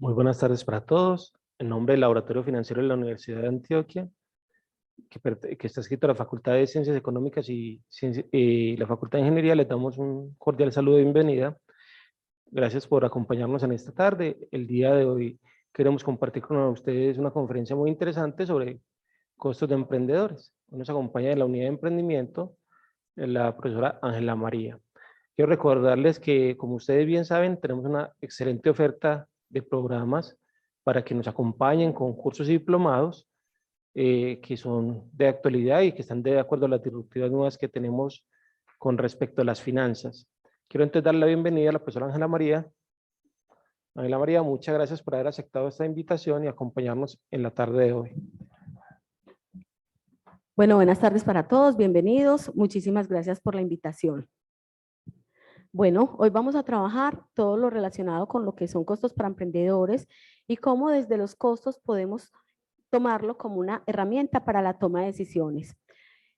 Muy buenas tardes para todos. En nombre del Laboratorio Financiero de la Universidad de Antioquia, que está escrito a la Facultad de Ciencias Económicas y la Facultad de Ingeniería, les damos un cordial saludo de bienvenida. Gracias por acompañarnos en esta tarde. El día de hoy queremos compartir con ustedes una conferencia muy interesante sobre costos de emprendedores. Hoy nos acompaña de la unidad de emprendimiento la profesora Ángela María. Quiero recordarles que, como ustedes bien saben, tenemos una excelente oferta de programas para que nos acompañen con cursos y diplomados que son de actualidad y que están de acuerdo a las directivas nuevas que tenemos con respecto a las finanzas. Quiero entonces dar la bienvenida a la profesora Ángela María. Ángela María, muchas gracias por haber aceptado esta invitación y acompañarnos en la tarde de hoy. Bueno, buenas tardes para todos, bienvenidos. Muchísimas gracias por la invitación. Bueno, hoy vamos a trabajar todo lo relacionado con lo que son costos para emprendedores y cómo desde los costos podemos tomarlo como una herramienta para la toma de decisiones.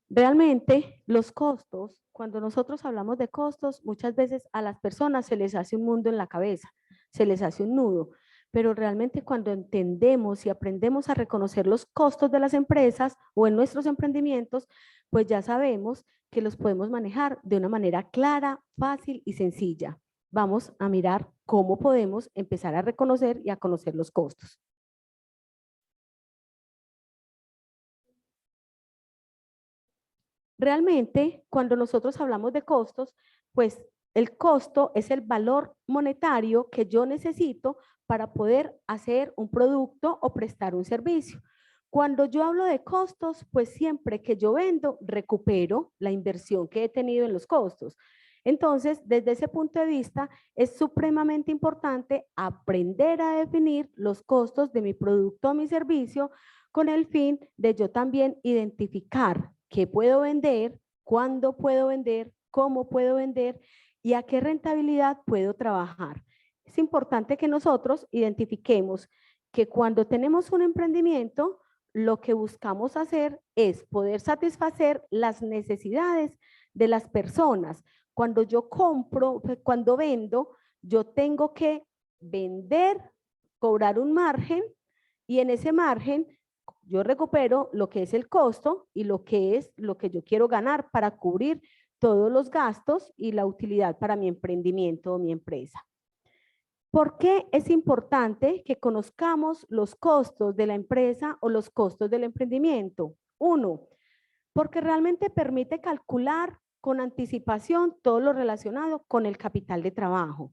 Realmente los costos, cuando nosotros hablamos de costos, muchas veces a las personas se les hace un mundo en la cabeza, se les hace un nudo, pero realmente cuando entendemos y aprendemos a reconocer los costos de las empresas o en nuestros emprendimientos, pues ya sabemos que los podemos manejar de una manera clara, fácil y sencilla. Vamos a mirar cómo podemos empezar a reconocer y a conocer los costos. Realmente, cuando nosotros hablamos de costos, pues el costo es el valor monetario que yo necesito para poder hacer un producto o prestar un servicio. Cuando yo hablo de costos, pues siempre que yo vendo, recupero la inversión que he tenido en los costos. Entonces, desde ese punto de vista, es supremamente importante aprender a definir los costos de mi producto o mi servicio con el fin de yo también identificar qué puedo vender, cuándo puedo vender, cómo puedo vender y a qué rentabilidad puedo trabajar. Es importante que nosotros identifiquemos que cuando tenemos un emprendimiento, lo que buscamos hacer es poder satisfacer las necesidades de las personas. Cuando yo compro, cuando vendo, yo tengo que vender, cobrar un margen y en ese margen yo recupero lo que es el costo y lo que es lo que yo quiero ganar para cubrir todos los gastos y la utilidad para mi emprendimiento o mi empresa. ¿Por qué es importante que conozcamos los costos de la empresa o los costos del emprendimiento? Uno, porque realmente permite calcular con anticipación todo lo relacionado con el capital de trabajo.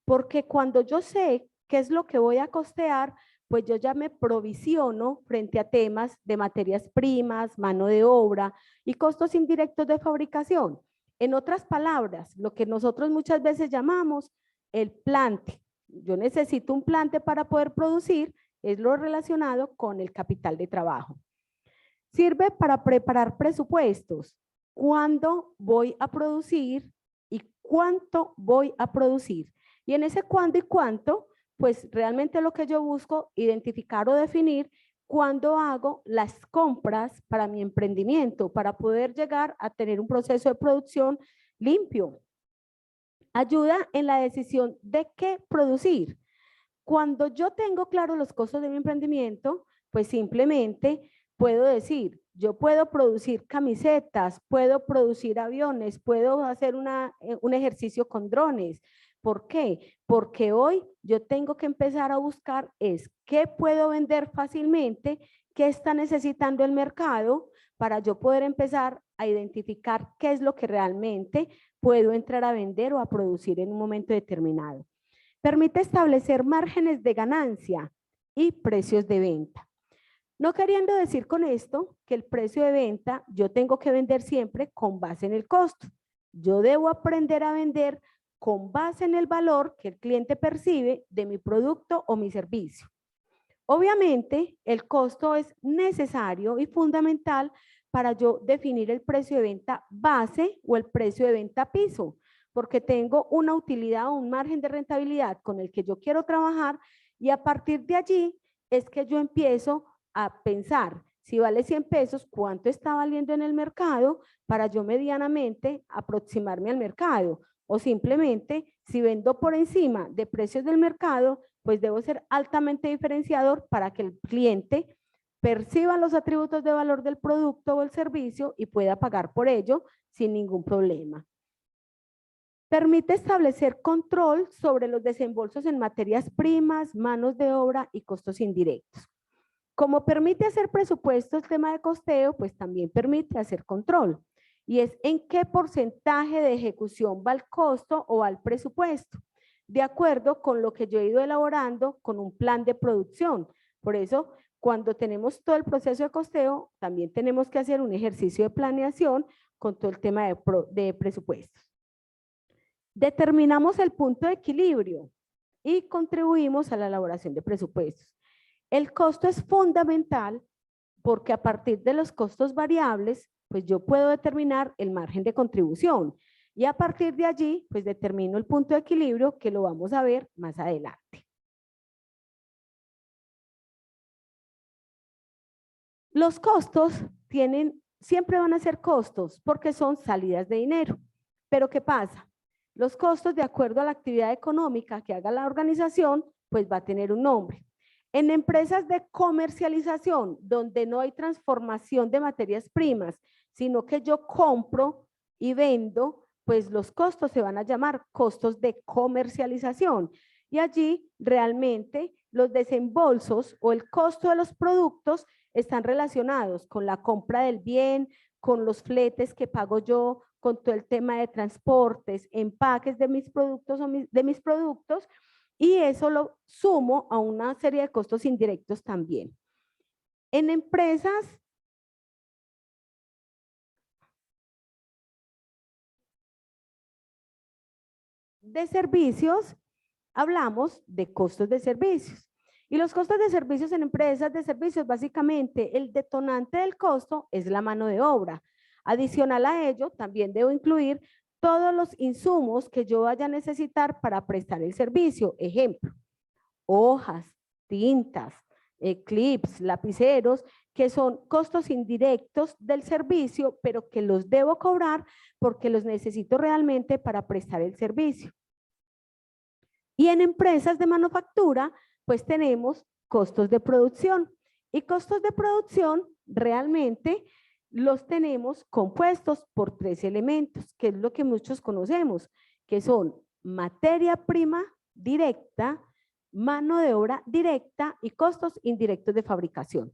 Porque cuando yo sé qué es lo que voy a costear, pues yo ya me provisiono frente a temas de materias primas, mano de obra y costos indirectos de fabricación. En otras palabras, lo que nosotros muchas veces llamamos el plante. Yo necesito un plante para poder producir, es lo relacionado con el capital de trabajo. Sirve para preparar presupuestos. ¿Cuándo voy a producir y cuánto voy a producir? Y en ese cuándo y cuánto, pues realmente lo que yo busco identificar o definir cuándo hago las compras para mi emprendimiento, para poder llegar a tener un proceso de producción limpio. Ayuda en la decisión de qué producir. Cuando yo tengo claro los costos de mi emprendimiento, pues simplemente puedo decir, yo puedo producir camisetas, puedo producir aviones, puedo hacer un ejercicio con drones. ¿Por qué? Porque hoy yo tengo que empezar a buscar es qué puedo vender fácilmente, qué está necesitando el mercado para yo poder empezar a identificar qué es lo que realmente puedo entrar a vender o a producir en un momento determinado. Permite establecer márgenes de ganancia y precios de venta. No queriendo decir con esto que el precio de venta yo tengo que vender siempre con base en el costo. Yo debo aprender a vender con base en el valor que el cliente percibe de mi producto o mi servicio. Obviamente, el costo es necesario y fundamental para yo definir el precio de venta base o el precio de venta piso, porque tengo una utilidad o un margen de rentabilidad con el que yo quiero trabajar y a partir de allí es que yo empiezo a pensar, si vale 100 pesos, ¿cuánto está valiendo en el mercado para yo medianamente aproximarme al mercado? O simplemente, si vendo por encima de precios del mercado, pues debo ser altamente diferenciador para que el cliente perciba los atributos de valor del producto o el servicio y pueda pagar por ello sin ningún problema. Permite establecer control sobre los desembolsos en materias primas, manos de obra y costos indirectos. Como permite hacer presupuesto el tema de costeo, pues también permite hacer control. Y es en qué porcentaje de ejecución va el costo o va el presupuesto, de acuerdo con lo que yo he ido elaborando con un plan de producción. Por eso, cuando tenemos todo el proceso de costeo, también tenemos que hacer un ejercicio de planeación con todo el tema de presupuestos. Determinamos el punto de equilibrio y contribuimos a la elaboración de presupuestos. El costo es fundamental porque a partir de los costos variables, pues yo puedo determinar el margen de contribución y a partir de allí, pues determino el punto de equilibrio que lo vamos a ver más adelante. Los costos siempre van a ser costos porque son salidas de dinero. Pero ¿qué pasa? Los costos, de acuerdo a la actividad económica que haga la organización, pues va a tener un nombre. En empresas de comercialización, donde no hay transformación de materias primas, sino que yo compro y vendo, pues los costos se van a llamar costos de comercialización. Y allí realmente los desembolsos o el costo de los productos están relacionados con la compra del bien, con los fletes que pago yo, con todo el tema de transportes, empaques de mis productos, y eso lo sumo a una serie de costos indirectos también. En empresas de servicios, hablamos de costos de servicios. Y los costos de servicios en empresas de servicios, básicamente el detonante del costo es la mano de obra. Adicional a ello, también debo incluir todos los insumos que yo vaya a necesitar para prestar el servicio. Ejemplo, hojas, tintas, clips, lapiceros, que son costos indirectos del servicio, pero que los debo cobrar porque los necesito realmente para prestar el servicio. Y en empresas de manufactura, pues tenemos costos de producción. Y costos de producción realmente los tenemos compuestos por 3 elementos, que es lo que muchos conocemos, que son materia prima directa, mano de obra directa y costos indirectos de fabricación.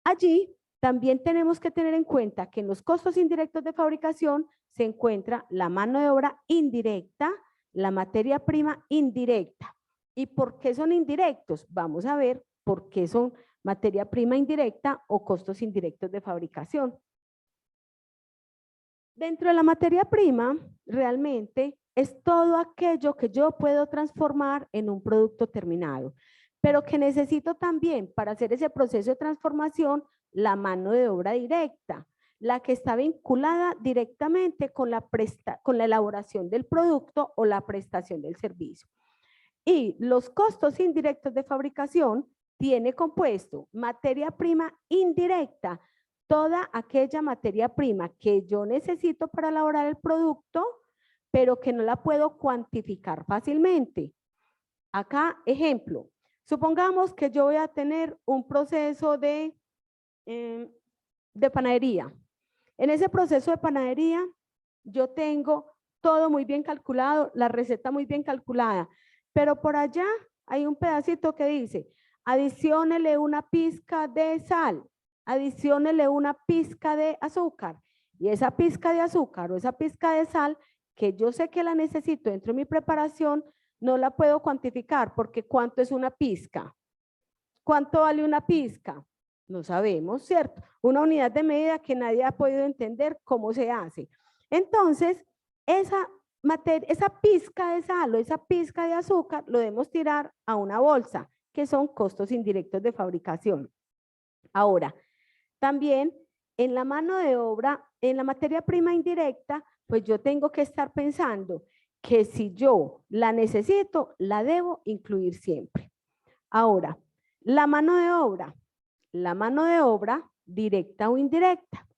Allí también tenemos que tener en cuenta que en los costos indirectos de fabricación se encuentra la mano de obra indirecta, la materia prima indirecta. ¿Y por qué son indirectos? Vamos a ver por qué son materia prima indirecta o costos indirectos de fabricación. Dentro de la materia prima, realmente es todo aquello que yo puedo transformar en un producto terminado, pero que necesito también para hacer ese proceso de transformación la mano de obra directa, la que está vinculada directamente con la elaboración del producto o la prestación del servicio. Y los costos indirectos de fabricación tiene compuesto materia prima indirecta, toda aquella materia prima que yo necesito para elaborar el producto, pero que no la puedo cuantificar fácilmente. Acá, ejemplo, supongamos que yo voy a tener un proceso de panadería. En ese proceso de panadería, yo tengo todo muy bien calculado, la receta muy bien calculada, pero por allá hay un pedacito que dice, adiciónele una pizca de sal, adiciónele una pizca de azúcar, y esa pizca de azúcar o esa pizca de sal, que yo sé que la necesito dentro de mi preparación, no la puedo cuantificar, porque ¿cuánto es una pizca? ¿Cuánto vale una pizca? No sabemos, ¿cierto? Una unidad de medida que nadie ha podido entender cómo se hace. Entonces, esa pizca de sal o esa pizca de azúcar lo debemos tirar a una bolsa, que son costos indirectos de fabricación. Ahora, también en la mano de obra, en la materia prima indirecta, pues yo tengo que estar pensando que si yo la necesito, la debo incluir siempre. Ahora, La mano de obra directa o indirecta.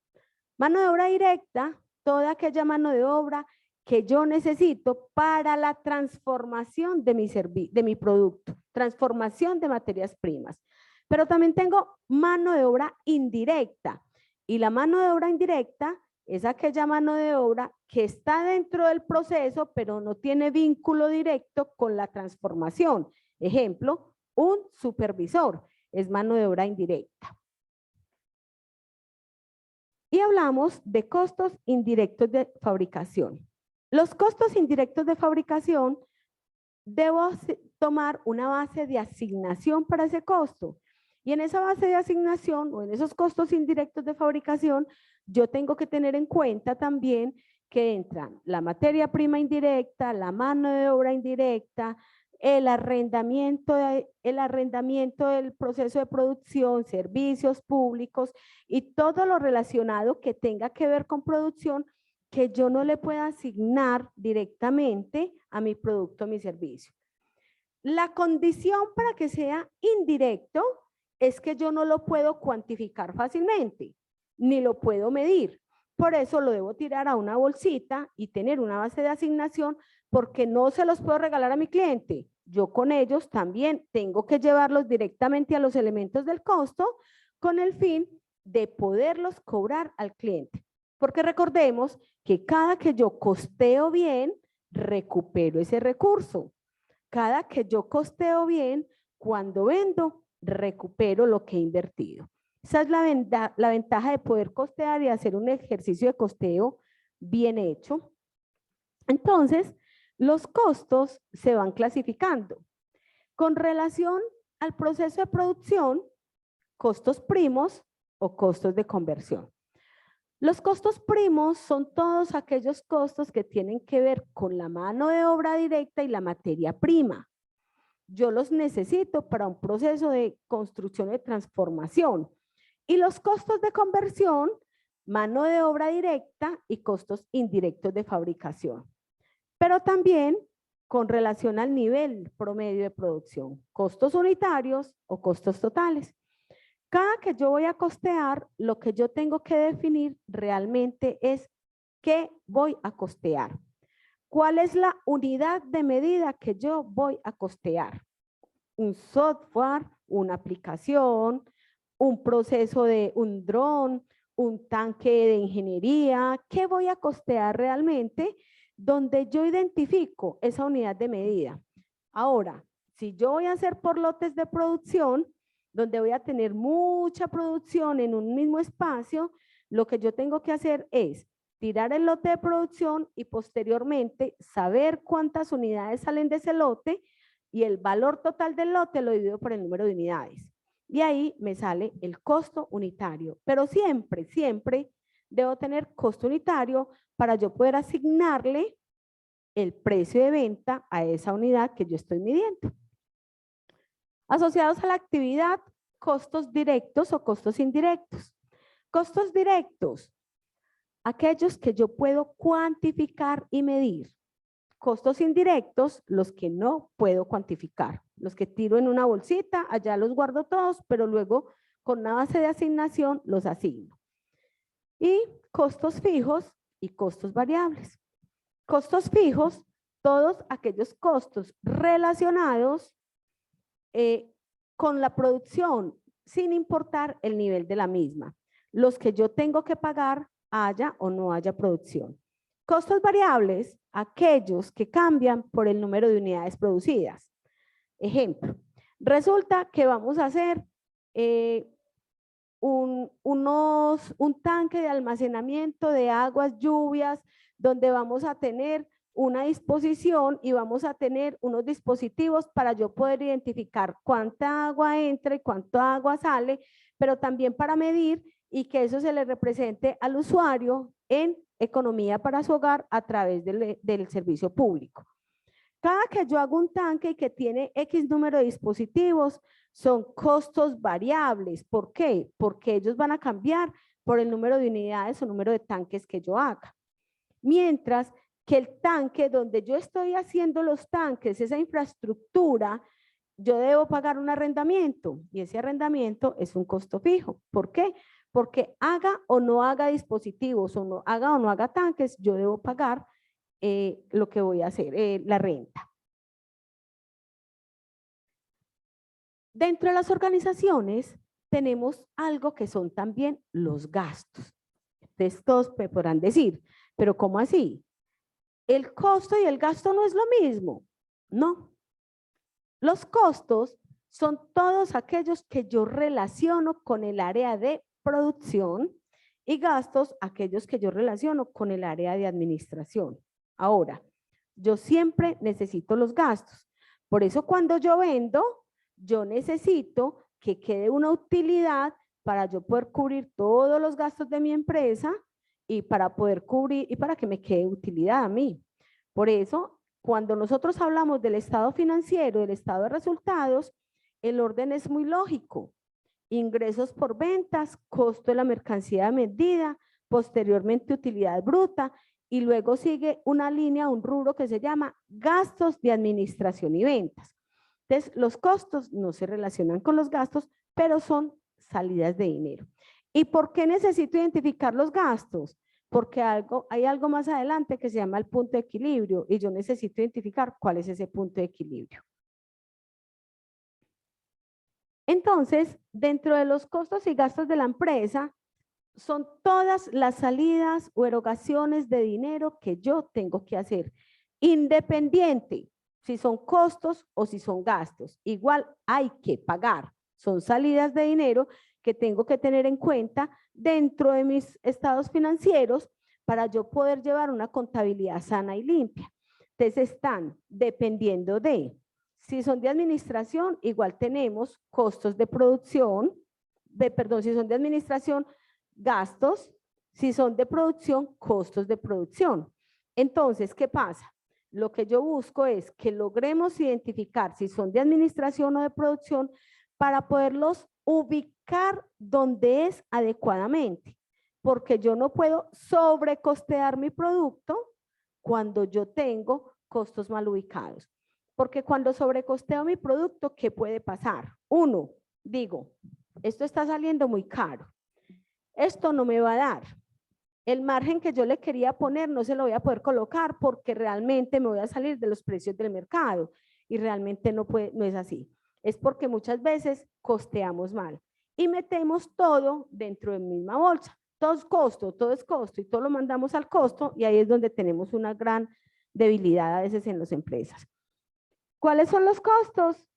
Mano de obra directa, toda aquella mano de obra que yo necesito para la transformación de mi producto, transformación de materias primas. Pero también tengo mano de obra indirecta. Y la mano de obra indirecta es aquella mano de obra que está dentro del proceso, pero no tiene vínculo directo con la transformación. Ejemplo, un supervisor es mano de obra indirecta. Y hablamos de costos indirectos de fabricación. Los costos indirectos de fabricación, debo tomar una base de asignación para ese costo. Y en esa base de asignación o en esos costos indirectos de fabricación, yo tengo que tener en cuenta también que entran la materia prima indirecta, la mano de obra indirecta, el arrendamiento del proceso de producción, servicios públicos y todo lo relacionado que tenga que ver con producción que yo no le pueda asignar directamente a mi producto o mi servicio. La condición para que sea indirecto es que yo no lo puedo cuantificar fácilmente, ni lo puedo medir. Por eso lo debo tirar a una bolsita y tener una base de asignación porque no se los puedo regalar a mi cliente. Yo con ellos también tengo que llevarlos directamente a los elementos del costo con el fin de poderlos cobrar al cliente. Porque recordemos que cada que yo costeo bien, recupero ese recurso. Cada que yo costeo bien, cuando vendo, recupero lo que he invertido. Esa es la ventaja de poder costear y hacer un ejercicio de costeo bien hecho. Entonces, los costos se van clasificando. Con relación al proceso de producción, costos primos o costos de conversión. Los costos primos son todos aquellos costos que tienen que ver con la mano de obra directa y la materia prima. Yo los necesito para un proceso de construcción y transformación. Y los costos de conversión, mano de obra directa y costos indirectos de fabricación. Pero también con relación al nivel promedio de producción, costos unitarios o costos totales. Cada que yo voy a costear, lo que yo tengo que definir realmente es qué voy a costear. ¿Cuál es la unidad de medida que yo voy a costear? Un software, una aplicación, un proceso de un dron, un tanque de ingeniería. ¿Qué voy a costear realmente? Donde yo identifico esa unidad de medida. Ahora, si yo voy a hacer por lotes de producción, donde voy a tener mucha producción en un mismo espacio, lo que yo tengo que hacer es tirar el lote de producción y posteriormente saber cuántas unidades salen de ese lote y el valor total del lote lo divido por el número de unidades. Y ahí me sale el costo unitario. Pero siempre, siempre debo tener costo unitario para yo poder asignarle el precio de venta a esa unidad que yo estoy midiendo. Asociados a la actividad, costos directos o costos indirectos. Costos directos, aquellos que yo puedo cuantificar y medir. Costos indirectos, los que no puedo cuantificar, los que tiro en una bolsita, allá los guardo todos, pero luego con una base de asignación los asigno. Y costos fijos y costos variables. Costos fijos, todos aquellos costos relacionados con la producción, sin importar el nivel de la misma. Los que yo tengo que pagar haya o no haya producción. Costos variables, aquellos que cambian por el número de unidades producidas. Ejemplo, resulta que vamos a hacer un tanque de almacenamiento de aguas lluvias, donde vamos a tener una disposición y vamos a tener unos dispositivos para yo poder identificar cuánta agua entra y cuánta agua sale, pero también para medir y que eso se le represente al usuario en economía para su hogar a través del servicio público. Cada que yo hago un tanque que tiene X número de dispositivos, son costos variables. ¿Por qué? Porque ellos van a cambiar por el número de unidades o número de tanques que yo haga. Mientras que el tanque donde yo estoy haciendo los tanques, esa infraestructura, yo debo pagar un arrendamiento y ese arrendamiento es un costo fijo. ¿Por qué? Porque haga o no haga dispositivos o no haga tanques, yo debo pagar lo que voy a hacer, la renta. Dentro de las organizaciones tenemos algo que son también los gastos. Entonces todos me podrán decir, pero ¿cómo así? ¿El costo y el gasto no es lo mismo? No. Los costos son todos aquellos que yo relaciono con el área de producción y gastos aquellos que yo relaciono con el área de administración. Ahora, yo siempre necesito los gastos. Por eso cuando yo vendo, yo necesito que quede una utilidad para yo poder cubrir todos los gastos de mi empresa y para poder cubrir y para que me quede utilidad a mí. Por eso, cuando nosotros hablamos del estado financiero, del estado de resultados, el orden es muy lógico. Ingresos por ventas, costo de la mercancía vendida, posteriormente utilidad bruta y luego sigue una línea, un rubro que se llama gastos de administración y ventas. Entonces, los costos no se relacionan con los gastos, pero son salidas de dinero. ¿Y por qué necesito identificar los gastos? Porque hay algo más adelante que se llama el punto de equilibrio y yo necesito identificar cuál es ese punto de equilibrio. Entonces, dentro de los costos y gastos de la empresa, son todas las salidas o erogaciones de dinero que yo tengo que hacer, independiente si son costos o si son gastos. Igual hay que pagar, son salidas de dinero que tengo que tener en cuenta dentro de mis estados financieros para yo poder llevar una contabilidad sana y limpia. Entonces están dependiendo de, si son de administración, igual tenemos costos de producción, si son de administración, gastos, si son de producción, costos de producción. Entonces, ¿qué pasa? Lo que yo busco es que logremos identificar si son de administración o de producción para poderlos ubicar donde es adecuadamente, porque yo no puedo sobrecostear mi producto cuando yo tengo costos mal ubicados. Porque cuando sobrecosteo mi producto, ¿qué puede pasar? Uno, digo, esto está saliendo muy caro. Esto no me va a dar. El margen que yo le quería poner no se lo voy a poder colocar porque realmente me voy a salir de los precios del mercado y realmente no es así. Es porque muchas veces costeamos mal y metemos todo dentro de la misma bolsa. Todo es costo y todo lo mandamos al costo y ahí es donde tenemos una gran debilidad a veces en las empresas. ¿Cuáles son los costos?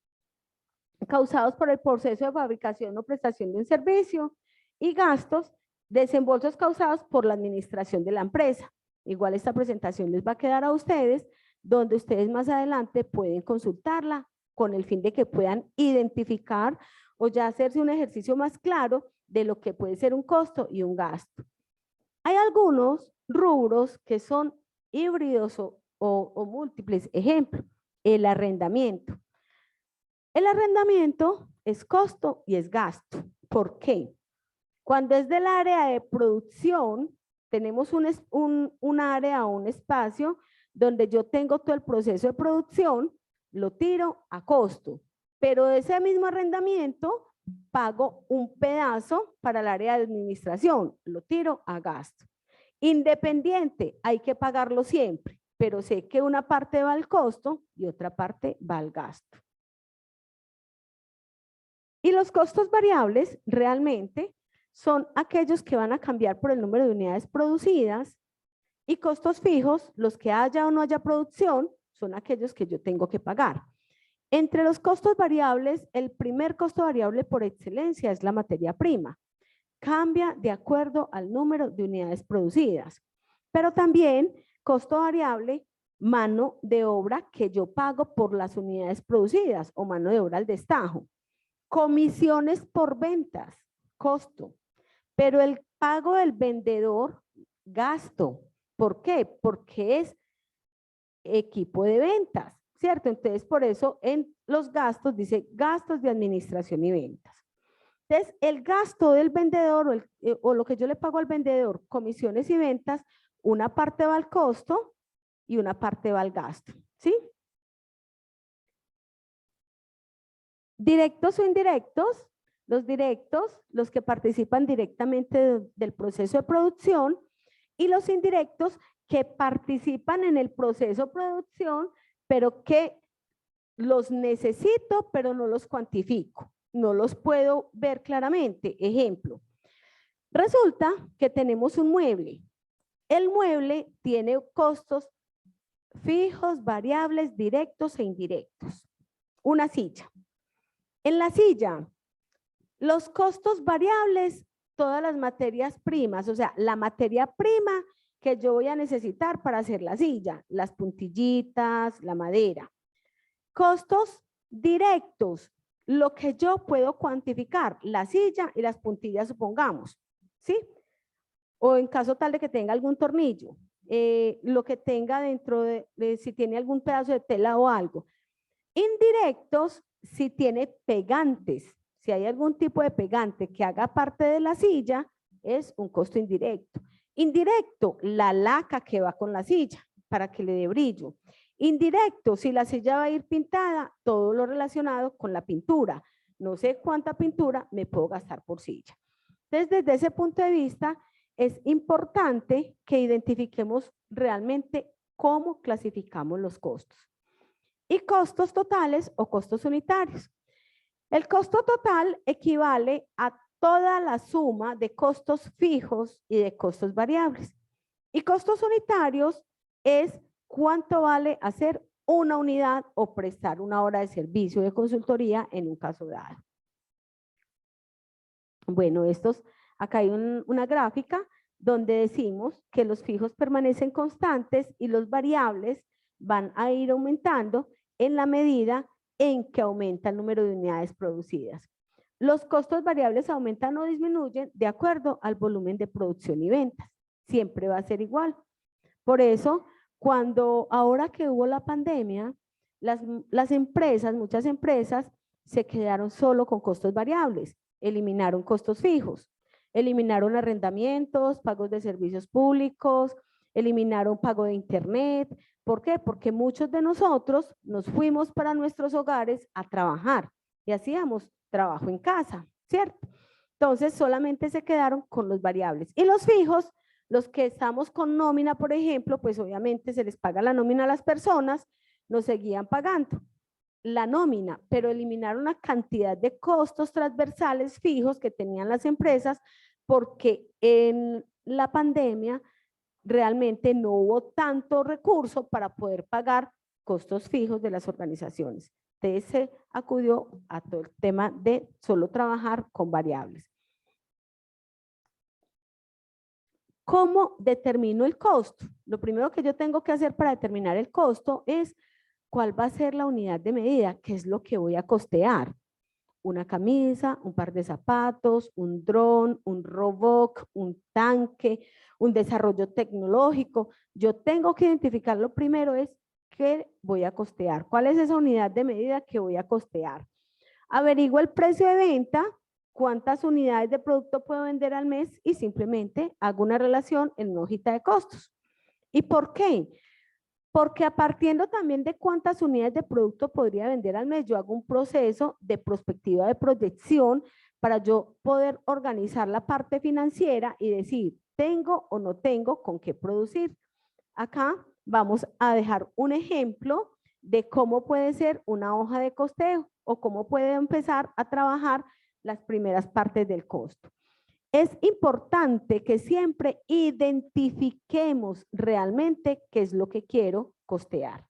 Causados por el proceso de fabricación o prestación de un servicio y gastos, desembolsos causados por la administración de la empresa. Igual esta presentación les va a quedar a ustedes, donde ustedes más adelante pueden consultarla con el fin de que puedan identificar o ya hacerse un ejercicio más claro de lo que puede ser un costo y un gasto. Hay algunos rubros que son híbridos o múltiples. Ejemplo, el arrendamiento. El arrendamiento es costo y es gasto. ¿Por qué? Cuando es del área de producción, tenemos un área o un espacio donde yo tengo todo el proceso de producción, lo tiro a costo, pero de ese mismo arrendamiento pago un pedazo para el área de administración, lo tiro a gasto. Independiente, hay que pagarlo siempre, pero sé que una parte va al costo y otra parte va al gasto. Y los costos variables realmente son aquellos que van a cambiar por el número de unidades producidas y costos fijos, los que haya o no haya producción, son aquellos que yo tengo que pagar. Entre los costos variables, el primer costo variable por excelencia es la materia prima. Cambia de acuerdo al número de unidades producidas. Pero también costo variable, mano de obra que yo pago por las unidades producidas o mano de obra al destajo. Comisiones por ventas, costo. Pero el pago del vendedor, gasto. ¿Por qué? Porque es equipo de ventas, ¿cierto? Entonces, por eso en los gastos dice gastos de administración y ventas. Entonces, el gasto del vendedor o lo que yo le pago al vendedor, comisiones y ventas, una parte va al costo y una parte va al gasto, ¿sí? Directos o indirectos, los directos, los que participan directamente del proceso de producción, y los indirectos que participan en el proceso de producción, pero que los necesito, pero no los cuantifico, no los puedo ver claramente. Ejemplo, resulta que tenemos un mueble. El mueble tiene costos fijos, variables, directos e indirectos. Una silla. En la silla, los costos variables, todas las materias primas, o sea, la materia prima que yo voy a necesitar para hacer la silla, las puntillitas, la madera. Costos directos, lo que yo puedo cuantificar, la silla y las puntillas, supongamos, ¿sí? O en caso tal de que tenga algún tornillo, lo que tenga dentro de si tiene algún pedazo de tela o algo. Indirectos, si tiene pegantes, si hay algún tipo de pegante que haga parte de la silla, es un costo indirecto. Indirecto, la laca que va con la silla para que le dé brillo. Indirecto, si la silla va a ir pintada, todo lo relacionado con la pintura. No sé cuánta pintura me puedo gastar por silla. Entonces, desde ese punto de vista, es importante que identifiquemos realmente cómo clasificamos los costos. Y costos totales o costos unitarios. El costo total equivale a toda la suma de costos fijos y de costos variables. Y costos unitarios es cuánto vale hacer una unidad o prestar una hora de servicio de consultoría en un caso dado. Bueno, acá hay una gráfica donde decimos que los fijos permanecen constantes y los variables van a ir aumentando en la medida en que aumenta el número de unidades producidas. Los costos variables aumentan o disminuyen de acuerdo al volumen de producción y ventas. Siempre va a ser igual. Por eso, ahora que hubo la pandemia, las empresas, muchas empresas, se quedaron solo con costos variables, eliminaron costos fijos, eliminaron arrendamientos, pagos de servicios públicos, eliminaron pago de internet. ¿Por qué? Porque muchos de nosotros nos fuimos para nuestros hogares a trabajar y hacíamos trabajo en casa, ¿cierto? Entonces solamente se quedaron con los variables. Y los fijos, los que estamos con nómina, por ejemplo, pues obviamente se les paga la nómina a las personas, nos seguían pagando la nómina, pero eliminaron una cantidad de costos transversales fijos que tenían las empresas porque en la pandemia realmente no hubo tanto recurso para poder pagar costos fijos de las organizaciones. Entonces se acudió a todo el tema de solo trabajar con variables. ¿Cómo determino el costo? Lo primero que yo tengo que hacer para determinar el costo es cuál va a ser la unidad de medida, qué es lo que voy a costear. Una camisa, un par de zapatos, un dron, un robot, un tanque, un desarrollo tecnológico. Yo tengo que identificar lo primero es qué voy a costear. ¿Cuál es esa unidad de medida que voy a costear? Averiguo el precio de venta, cuántas unidades de producto puedo vender al mes y simplemente hago una relación en una hojita de costos. ¿Y por qué? Porque partiendo también de cuántas unidades de producto podría vender al mes, yo hago un proceso de prospectiva de proyección para yo poder organizar la parte financiera y decir, ¿tengo o no tengo con qué producir? Acá vamos a dejar un ejemplo de cómo puede ser una hoja de costeo o cómo puede empezar a trabajar las primeras partes del costo. Es importante que siempre identifiquemos realmente qué es lo que quiero costear.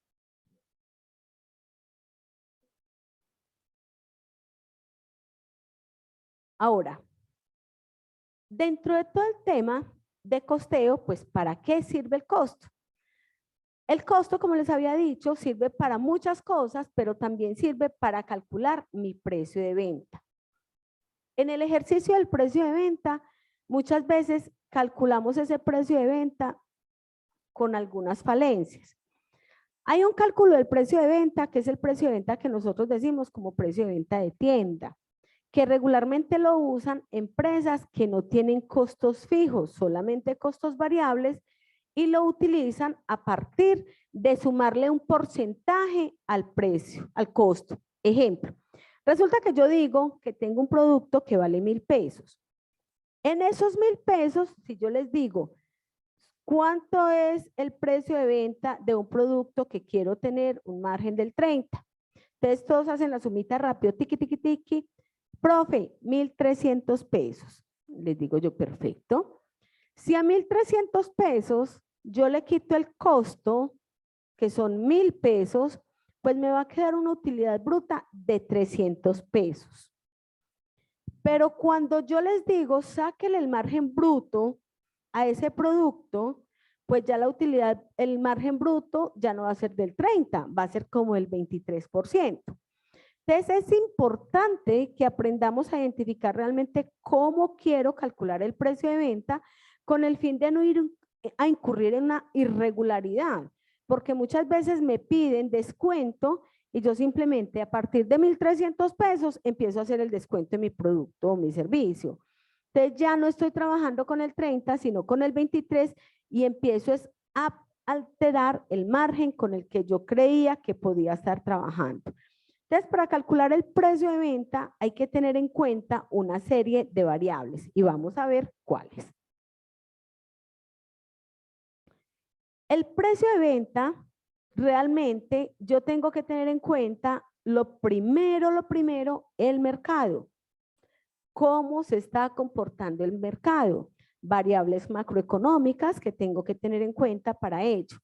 Ahora, dentro de todo el tema de costeo, pues ¿para qué sirve el costo? El costo, como les había dicho, sirve para muchas cosas, pero también sirve para calcular mi precio de venta. En el ejercicio del precio de venta, muchas veces calculamos ese precio de venta con algunas falencias. Hay un cálculo del precio de venta, que es el precio de venta que nosotros decimos como precio de venta de tienda, que regularmente lo usan empresas que no tienen costos fijos, solamente costos variables, y lo utilizan a partir de sumarle un porcentaje al precio, al costo. Ejemplo, Resulta que yo digo que tengo un producto que vale 1.000 pesos. En esos 1.000 pesos, si yo les digo, ¿cuánto es el precio de venta de un producto que quiero tener un margen del 30? Entonces todos hacen la sumita rápido, tiqui, tiqui, tiqui. Profe, 1.300 pesos. Les digo yo, perfecto. Si a 1.300 pesos yo le quito el costo, que son 1.000 pesos, pues me va a quedar una utilidad bruta de 300 pesos. Pero cuando yo les digo, sáquenle el margen bruto a ese producto, pues ya la utilidad, el margen bruto ya no va a ser del 30, va a ser como el 23%. Entonces es importante que aprendamos a identificar realmente cómo quiero calcular el precio de venta con el fin de no ir a incurrir en una irregularidad, porque muchas veces me piden descuento y yo simplemente a partir de 1.300 pesos empiezo a hacer el descuento de mi producto o mi servicio. Entonces ya no estoy trabajando con el 30, sino con el 23 y empiezo a alterar el margen con el que yo creía que podía estar trabajando. Entonces, para calcular el precio de venta hay que tener en cuenta una serie de variables y vamos a ver cuáles. El precio de venta, realmente yo tengo que tener en cuenta lo primero, el mercado. ¿Cómo se está comportando el mercado? Variables macroeconómicas que tengo que tener en cuenta para ello.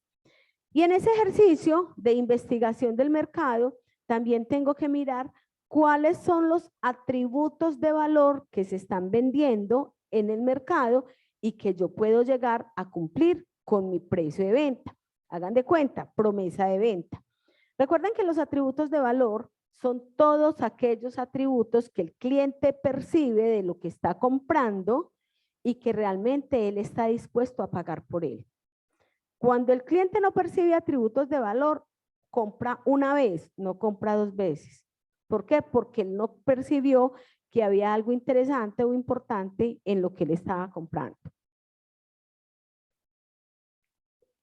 Y en ese ejercicio de investigación del mercado, también tengo que mirar cuáles son los atributos de valor que se están vendiendo en el mercado y que yo puedo llegar a cumplir con mi precio de venta. Hagan de cuenta, promesa de venta. Recuerden que los atributos de valor son todos aquellos atributos que el cliente percibe de lo que está comprando y que realmente él está dispuesto a pagar por él. Cuando el cliente no percibe atributos de valor, compra una vez, no compra dos veces. ¿Por qué? Porque él no percibió que había algo interesante o importante en lo que él estaba comprando.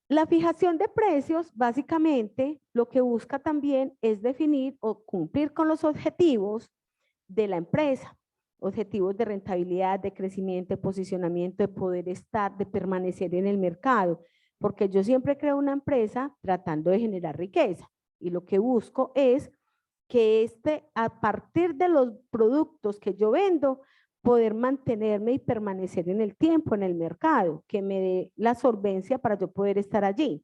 La fijación de precios, básicamente, lo que busca también es definir o cumplir con los objetivos de la empresa. Objetivos de rentabilidad, de crecimiento, de posicionamiento, de poder estar, de permanecer en el mercado. Porque yo siempre creo una empresa tratando de generar riqueza. Y lo que busco es que a partir de los productos que yo vendo, poder mantenerme y permanecer en el tiempo, en el mercado, que me dé la solvencia para yo poder estar allí.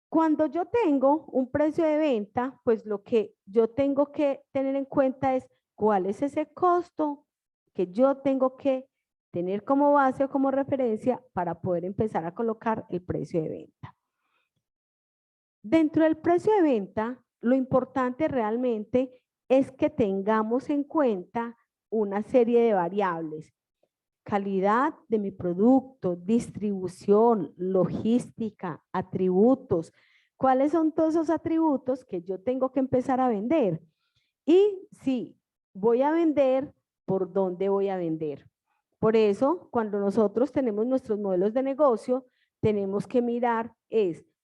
Cuando yo tengo un precio de venta, pues lo que yo tengo que tener en cuenta es cuál es ese costo que yo tengo que tener como base o como referencia para poder empezar a colocar el precio de venta. Dentro del precio de venta, lo importante realmente es que tengamos en cuenta una serie de variables. Calidad de mi producto, distribución, logística, atributos. ¿Cuáles son todos esos atributos que yo tengo que empezar a vender? Y si voy a vender, ¿por dónde voy a vender? Por eso, cuando nosotros tenemos nuestros modelos de negocio, tenemos que mirar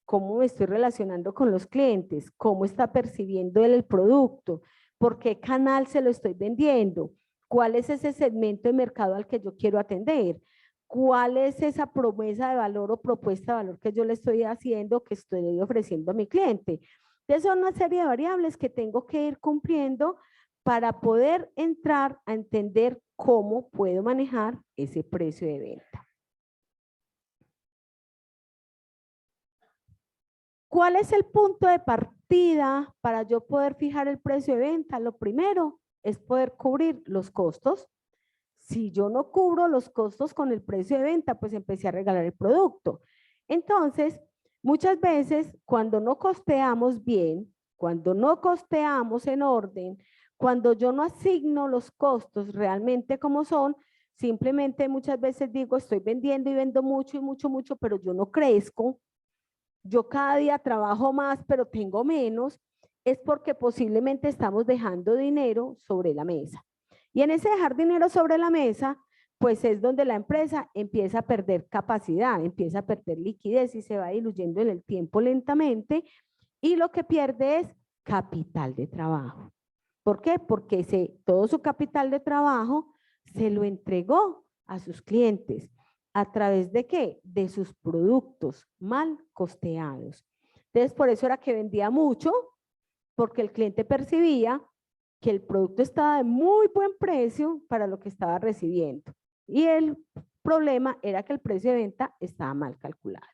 cómo me estoy relacionando con los clientes, cómo está percibiendo él el producto, por qué canal se lo estoy vendiendo, cuál es ese segmento de mercado al que yo quiero atender, cuál es esa promesa de valor o propuesta de valor que yo le estoy haciendo, que estoy ofreciendo a mi cliente. Entonces son una serie de variables que tengo que ir cumpliendo para poder entrar a entender cómo puedo manejar ese precio de venta. ¿Cuál es el punto de partida para yo poder fijar el precio de venta? Lo primero es poder cubrir los costos. Si yo no cubro los costos con el precio de venta, pues empecé a regalar el producto. Entonces, muchas veces cuando no costeamos bien, cuando no costeamos en orden, cuando yo no asigno los costos realmente como son, simplemente muchas veces digo, estoy vendiendo y vendo mucho y mucho, mucho, pero yo no crezco. Yo cada día trabajo más, pero tengo menos, es porque posiblemente estamos dejando dinero sobre la mesa. Y en ese dejar dinero sobre la mesa, pues es donde la empresa empieza a perder capacidad, empieza a perder liquidez y se va diluyendo en el tiempo lentamente y lo que pierde es capital de trabajo. ¿Por qué? Porque todo su capital de trabajo se lo entregó a sus clientes. ¿A través de qué? De sus productos mal costeados. Entonces, por eso era que vendía mucho, porque el cliente percibía que el producto estaba de muy buen precio para lo que estaba recibiendo. Y el problema era que el precio de venta estaba mal calculado.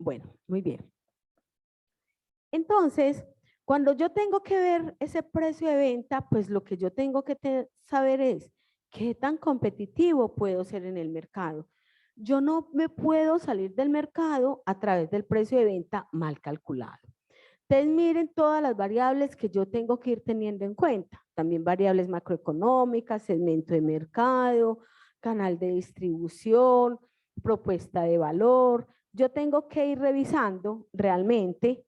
Bueno, muy bien. Entonces, cuando yo tengo que ver ese precio de venta, pues lo que yo tengo que saber es qué tan competitivo puedo ser en el mercado. Yo no me puedo salir del mercado a través del precio de venta mal calculado. Entonces, miren todas las variables que yo tengo que ir teniendo en cuenta. También variables macroeconómicas, segmento de mercado, canal de distribución, propuesta de valor. Yo tengo que ir revisando realmente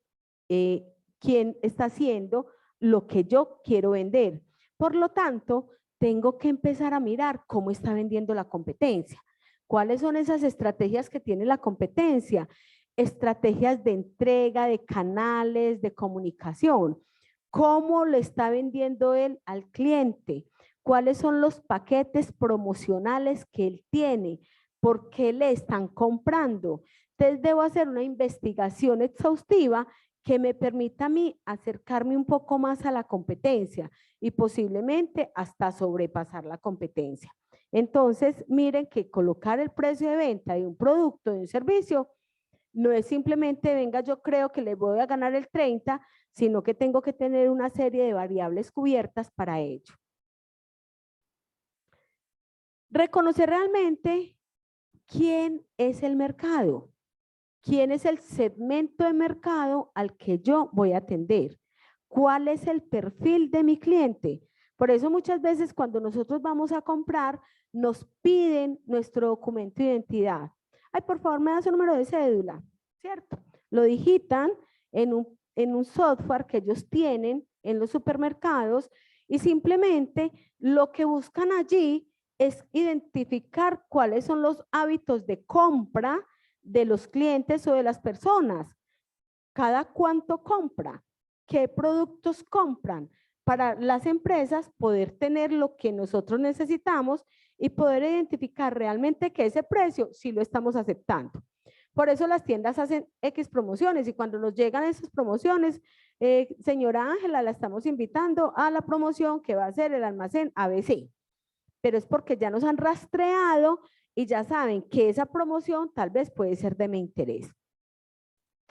quién está haciendo lo que yo quiero vender. Por lo tanto, tengo que empezar a mirar cómo está vendiendo la competencia. ¿Cuáles son esas estrategias que tiene la competencia? Estrategias de entrega, de canales, de comunicación. ¿Cómo le está vendiendo él al cliente? ¿Cuáles son los paquetes promocionales que él tiene? ¿Por qué le están comprando? Entonces debo hacer una investigación exhaustiva que me permita a mí acercarme un poco más a la competencia y posiblemente hasta sobrepasar la competencia. Entonces, miren que colocar el precio de venta de un producto, de un servicio, no es simplemente, venga, yo creo que le voy a ganar el 30, sino que tengo que tener una serie de variables cubiertas para ello. Reconocer realmente quién es el mercado, quién es el segmento de mercado al que yo voy a atender, cuál es el perfil de mi cliente. Por eso muchas veces cuando nosotros vamos a comprar, nos piden nuestro documento de identidad. Ay, por favor, me da su número de cédula, ¿cierto? Lo digitan en un software que ellos tienen en los supermercados y simplemente lo que buscan allí es identificar cuáles son los hábitos de compra de los clientes o de las personas. Cada cuánto compra, qué productos compran, para las empresas poder tener lo que nosotros necesitamos y poder identificar realmente que ese precio sí lo estamos aceptando. Por eso las tiendas hacen X promociones y cuando nos llegan esas promociones, señora Ángela, la estamos invitando a la promoción que va a ser el almacén ABC. Pero es porque ya nos han rastreado y ya saben que esa promoción tal vez puede ser de mi interés.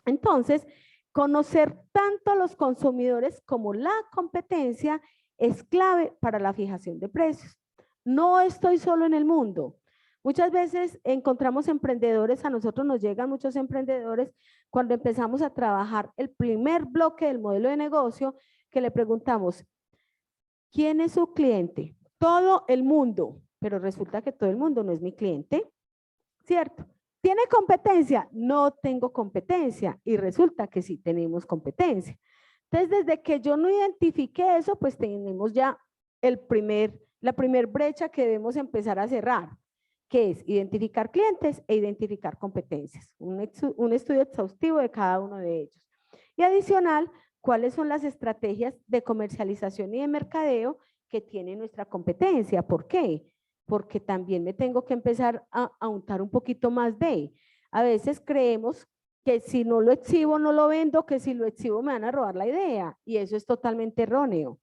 Entonces, conocer tanto a los consumidores como la competencia es clave para la fijación de precios. No estoy solo en el mundo. Muchas veces encontramos emprendedores, a nosotros nos llegan muchos emprendedores cuando empezamos a trabajar el primer bloque del modelo de negocio, que le preguntamos, ¿quién es su cliente? Todo el mundo, pero resulta que todo el mundo no es mi cliente, ¿cierto? ¿Tiene competencia? No tengo competencia y resulta que sí tenemos competencia. Entonces, desde que yo no identifique eso, pues tenemos ya la primer brecha que debemos empezar a cerrar, que es identificar clientes e identificar competencias. Un estudio exhaustivo de cada uno de ellos. Y adicional, ¿cuáles son las estrategias de comercialización y de mercadeo que tiene nuestra competencia? ¿Por qué? Porque también me tengo que empezar a untar un poquito más de. A veces creemos que si no lo exhibo, no lo vendo, que si lo exhibo me van a robar la idea y eso es totalmente erróneo.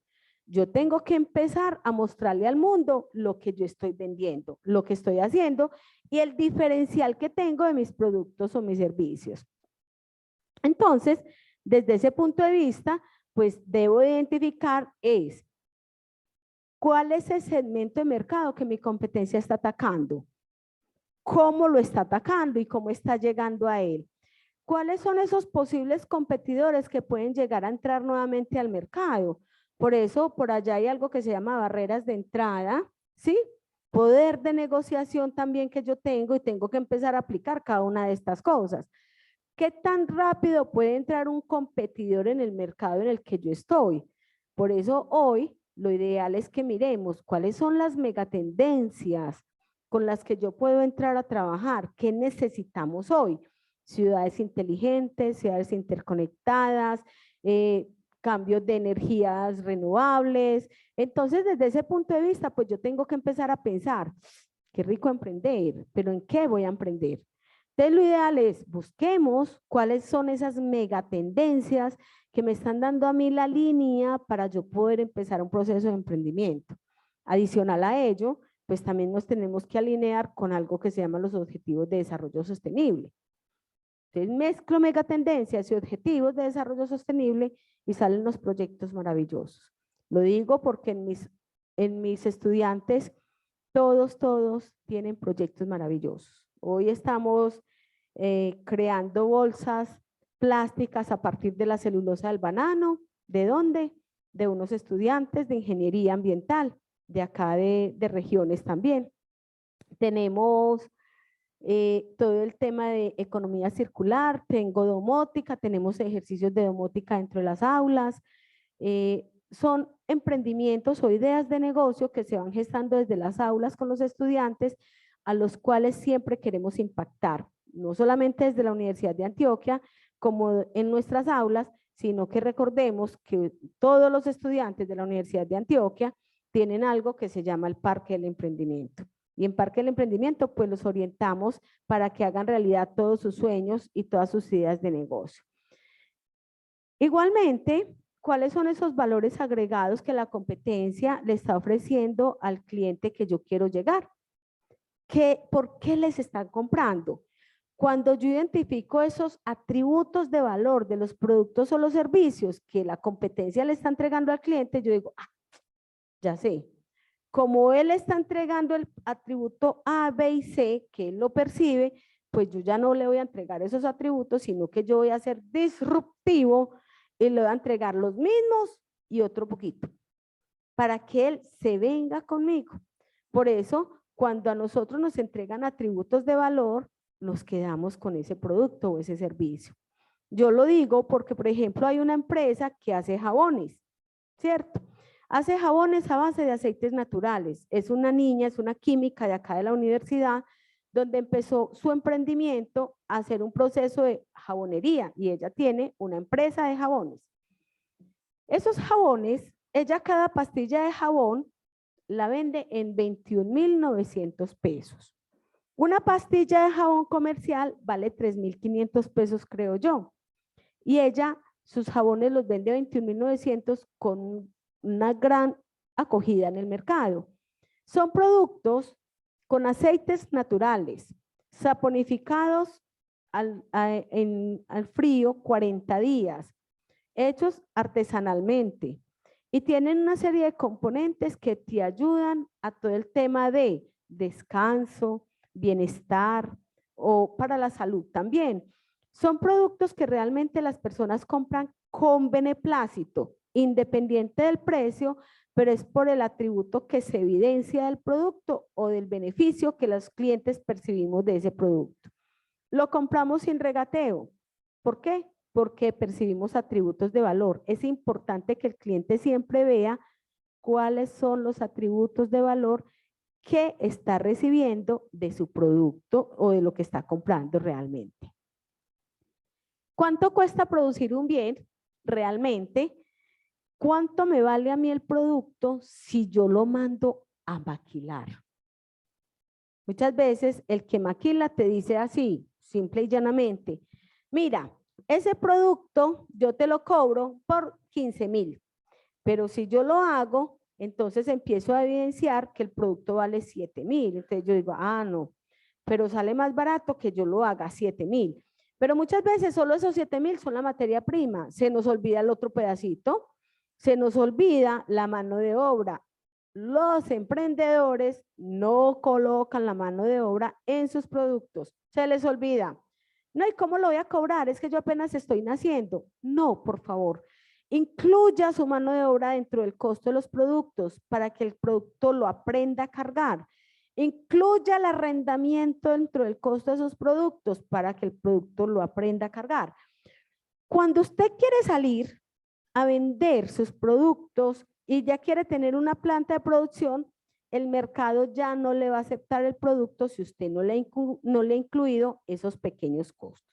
Yo tengo que empezar a mostrarle al mundo lo que yo estoy vendiendo, lo que estoy haciendo y el diferencial que tengo de mis productos o mis servicios. Entonces, desde ese punto de vista, pues debo identificar ¿cuál es el segmento de mercado que mi competencia está atacando? ¿Cómo lo está atacando y cómo está llegando a él? ¿Cuáles son esos posibles competidores que pueden llegar a entrar nuevamente al mercado? Por eso, por allá hay algo que se llama barreras de entrada, ¿sí? Poder de negociación también que yo tengo y tengo que empezar a aplicar cada una de estas cosas. ¿Qué tan rápido puede entrar un competidor en el mercado en el que yo estoy? Por eso hoy lo ideal es que miremos cuáles son las megatendencias con las que yo puedo entrar a trabajar. ¿Qué necesitamos hoy? Ciudades inteligentes, ciudades interconectadas, cambios de energías renovables. Entonces, desde ese punto de vista, pues yo tengo que empezar a pensar, qué rico emprender, pero ¿en qué voy a emprender? Entonces, lo ideal es busquemos cuáles son esas megatendencias que me están dando a mí la línea para yo poder empezar un proceso de emprendimiento. Adicional a ello, pues también nos tenemos que alinear con algo que se llama los Objetivos de Desarrollo Sostenible. Entonces, mezclo megatendencias y objetivos de desarrollo sostenible y salen los proyectos maravillosos. Lo digo porque en mis estudiantes todos tienen proyectos maravillosos. Hoy estamos creando bolsas plásticas a partir de la celulosa del banano. ¿De dónde? De unos estudiantes de ingeniería ambiental, de acá de regiones también. Tenemos todo el tema de economía circular, tengo domótica, tenemos ejercicios de domótica dentro de las aulas. Son emprendimientos o ideas de negocio que se van gestando desde las aulas con los estudiantes, a los cuales siempre queremos impactar, no solamente desde la Universidad de Antioquia, como en nuestras aulas, sino que recordemos que todos los estudiantes de la Universidad de Antioquia tienen algo que se llama el Parque del Emprendimiento. Y en Parque del Emprendimiento, pues los orientamos para que hagan realidad todos sus sueños y todas sus ideas de negocio. Igualmente, ¿cuáles son esos valores agregados que la competencia le está ofreciendo al cliente que yo quiero llegar? ¿Por qué les están comprando? Cuando yo identifico esos atributos de valor de los productos o los servicios que la competencia le está entregando al cliente, yo digo, ya sé, como él está entregando el atributo A, B y C, que él lo percibe, pues yo ya no le voy a entregar esos atributos, sino que yo voy a ser disruptivo y le voy a entregar los mismos y otro poquito, para que él se venga conmigo. Por eso, cuando a nosotros nos entregan atributos de valor, nos quedamos con ese producto o ese servicio. Yo lo digo porque, por ejemplo, hay una empresa que hace jabones, ¿cierto? Hace jabones a base de aceites naturales. Es una niña, es una química de acá de la universidad, donde empezó su emprendimiento a hacer un proceso de jabonería y ella tiene una empresa de jabones. Esos jabones, ella cada pastilla de jabón la vende en 21.900 pesos. Una pastilla de jabón comercial vale 3.500 pesos, creo yo. Y ella, sus jabones los vende a 21.900 con una gran acogida en el mercado. Son productos con aceites naturales, saponificados al frío 40 días, hechos artesanalmente y tienen una serie de componentes que te ayudan a todo el tema de descanso, bienestar o para la salud también. Son productos que realmente las personas compran con beneplácito, independiente del precio, pero es por el atributo que se evidencia del producto o del beneficio que los clientes percibimos de ese producto. Lo compramos sin regateo. ¿Por qué? Porque percibimos atributos de valor. Es importante que el cliente siempre vea cuáles son los atributos de valor que está recibiendo de su producto o de lo que está comprando realmente. ¿Cuánto cuesta producir un bien realmente? ¿Cuánto me vale a mí el producto si yo lo mando a maquilar? Muchas veces el que maquila te dice así, simple y llanamente, mira, ese producto yo te lo cobro por 15.000, pero si yo lo hago, entonces empiezo a evidenciar que el producto vale 7.000. Entonces yo digo, no, pero sale más barato que yo lo haga 7.000. Pero muchas veces solo esos 7.000 son la materia prima. Se nos olvida el otro pedacito, se nos olvida la mano de obra. Los emprendedores no colocan la mano de obra en sus productos. Se les olvida. No, ¿y cómo lo voy a cobrar? Es que yo apenas estoy naciendo. No, por favor. Incluya su mano de obra dentro del costo de los productos para que el producto lo aprenda a cargar. Incluya el arrendamiento dentro del costo de esos productos para que el producto lo aprenda a cargar. Cuando usted quiere salir a vender sus productos y ya quiere tener una planta de producción, el mercado ya no le va a aceptar el producto si usted no le ha incluido esos pequeños costos.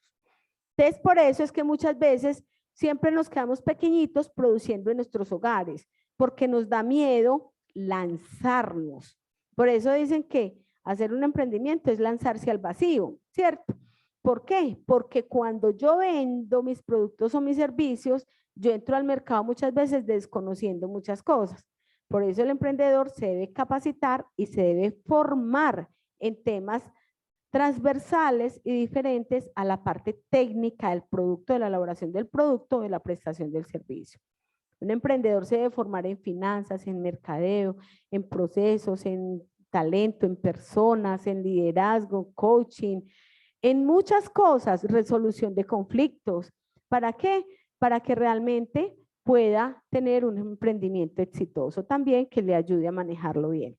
Entonces, por eso es que muchas veces siempre nos quedamos pequeñitos produciendo en nuestros hogares, porque nos da miedo lanzarnos. Por eso dicen que hacer un emprendimiento es lanzarse al vacío, ¿cierto? ¿Por qué? Porque cuando yo vendo mis productos o mis servicios, yo entro al mercado muchas veces desconociendo muchas cosas. Por eso el emprendedor se debe capacitar y se debe formar en temas transversales y diferentes a la parte técnica del producto, de la elaboración del producto, de la prestación del servicio. Un emprendedor se debe formar en finanzas, en mercadeo, en procesos, en talento, en personas, en liderazgo, coaching, en muchas cosas, resolución de conflictos. ¿Para qué? Para que realmente pueda tener un emprendimiento exitoso también que le ayude a manejarlo bien.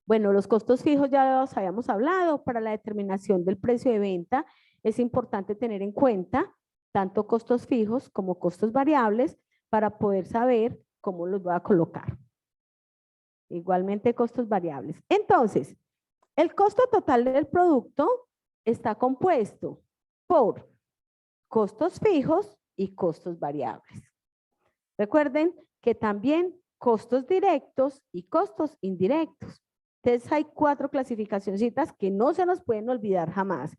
Bueno, los costos fijos ya los habíamos hablado. Para la determinación del precio de venta es importante tener en cuenta tanto costos fijos como costos variables para poder saber cómo los voy a colocar. Igualmente costos variables. Entonces, el costo total del producto está compuesto por costos fijos y costos variables. Recuerden que también costos directos y costos indirectos. Entonces hay 4 clasificacioncitas que no se nos pueden olvidar jamás.